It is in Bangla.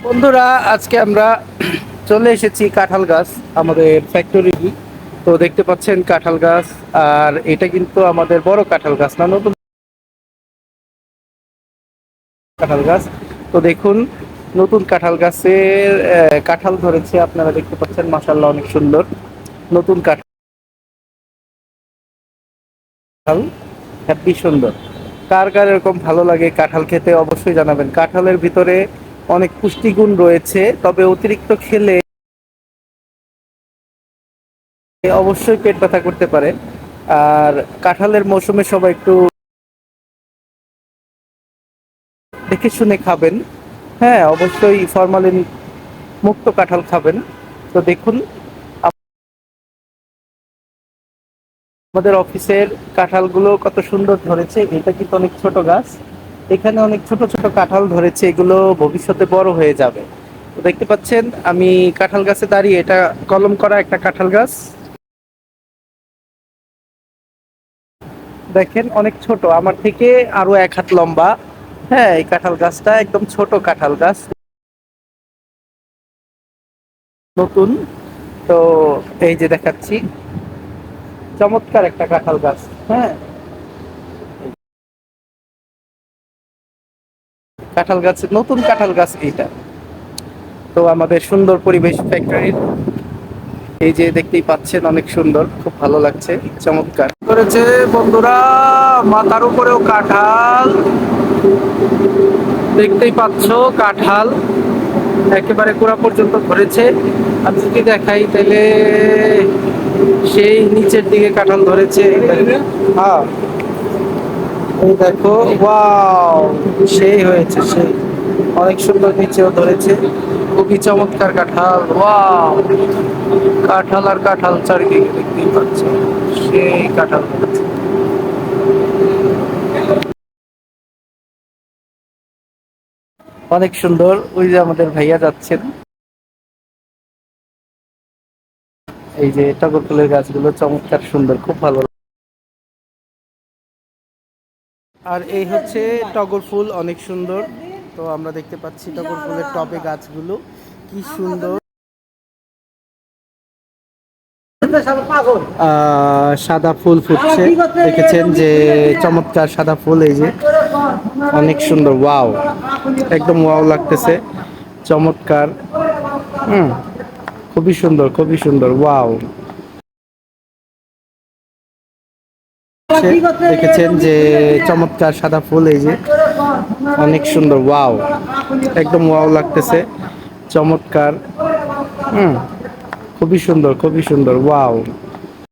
বন্ধুরা, আজকে আমরা চলে এসেছি কাঁঠাল গাছ আমাদের ফ্যাক্টরি। তো দেখতে পাচ্ছেন কাঁঠাল গাছ। আর এটা কিন্তু আমাদের বড় কাঁঠাল গাছ না, নতুন কাঁঠাল গাছ। তো দেখুন, নতুন কাঁঠাল গাছের কাঁঠাল ধরেছে, আপনারা দেখতে পাচ্ছেন, মাশাআল্লাহ অনেক সুন্দর নতুন কাঁঠাল, হ্যাপি সুন্দর। কার কার এরকম ভালো লাগে কাঁঠাল খেতে অবশ্যই জানাবেন। কাঁঠালের ভিতরে অনেক পুষ্টিগুণ রয়েছে, তবে অতিরিক্ত খেলে অবশ্যই পেট ব্যথা করতে পারে। আর কাঁঠালের মৌসুমে সবাই একটু দেখে শুনে খাবেন। হ্যাঁ, অবশ্যই ফরমালিন মুক্ত কাঁঠাল খাবেন। তো দেখুন, আমাদের অফিসের কাঁঠালগুলো কত সুন্দর ধরেছে। এটা কিন্তু অনেক ছোট গাছ, এখানে অনেক ছোট ছোট কাঁঠাল ধরেছে, এগুলো ভবিষ্যতে বড় হয়ে যাবে। তো দেখতে পাচ্ছেন আমি কাঁঠাল গাছে দাঁড়িয়ে, এটা কলম করা একটা কাঁঠাল গাছ, দেখেন অনেক ছোট, আমার থেকে আরো 1 হাত লম্বা। হ্যাঁ, এই কাঁঠাল গাছটা একদম ছোট কাঁঠাল গাছ, নতুন। তো এই যে দেখাচ্ছি, চমৎকার একটা কাঁঠাল গাছ। হ্যাঁ, কাঁঠাল গাছ, নতুন কাঁঠাল গাছ এইটা। তো আমাদের সুন্দর পরিবেশ ফ্যাক্টরির, এই যে দেখতেই পাচ্ছেন, অনেক সুন্দর, খুব ভালো লাগছে, চমৎকার করেছে। বন্ধুরা, মাথার উপরেও কাঁঠাল, দেখতেই পাচ্ছ কাঁঠাল একেবারে গোড়া পর্যন্ত ধরেছে। আমি যদি দেখাই তাহলে সেই নিচের দিকে কাঁঠাল ধরেছে। হ্যাঁ, এই দেখো, ওয়াও, সেই হয়েছে, সেই অনেক সুন্দর, নিচেও ধরেছে, খুবই চমৎকার কাঁঠাল। ওয়াও, কাঁঠাল আর কাঁঠাল চারিদিকে দেখতেই পাচ্ছ, সেই কাঁঠাল ধরেছে। অনেক সুন্দর। ওই যে আমাদের ভাইয়া যাচ্ছেন, এই যে টগর ফুলের গাছগুলো চমৎকার সুন্দর, খুব ভালো। আর এই হচ্ছে টগর ফুল, অনেক সুন্দর। তো আমরা দেখতে পাচ্ছি টগর ফুলের টবে গাছগুলো কি সুন্দর। সাদা ফুল ফুটছে, দেখেছেন যে চমৎকার সাদা ফুল, এই যে অনেক সুন্দর, ওয়াও, একদম ওয়াও লাগতেছে, চমৎকার। হুম, খুবই সুন্দর, খুবই সুন্দর, ওয়াও। দেখেছেন যে চমৎকার সাদা ফুল, এই যে অনেক সুন্দর, ওয়াও, একদম ওয়াও লাগতেছে, চমৎকার। হুম, খুবই সুন্দর, খুবই সুন্দর, ওয়াও।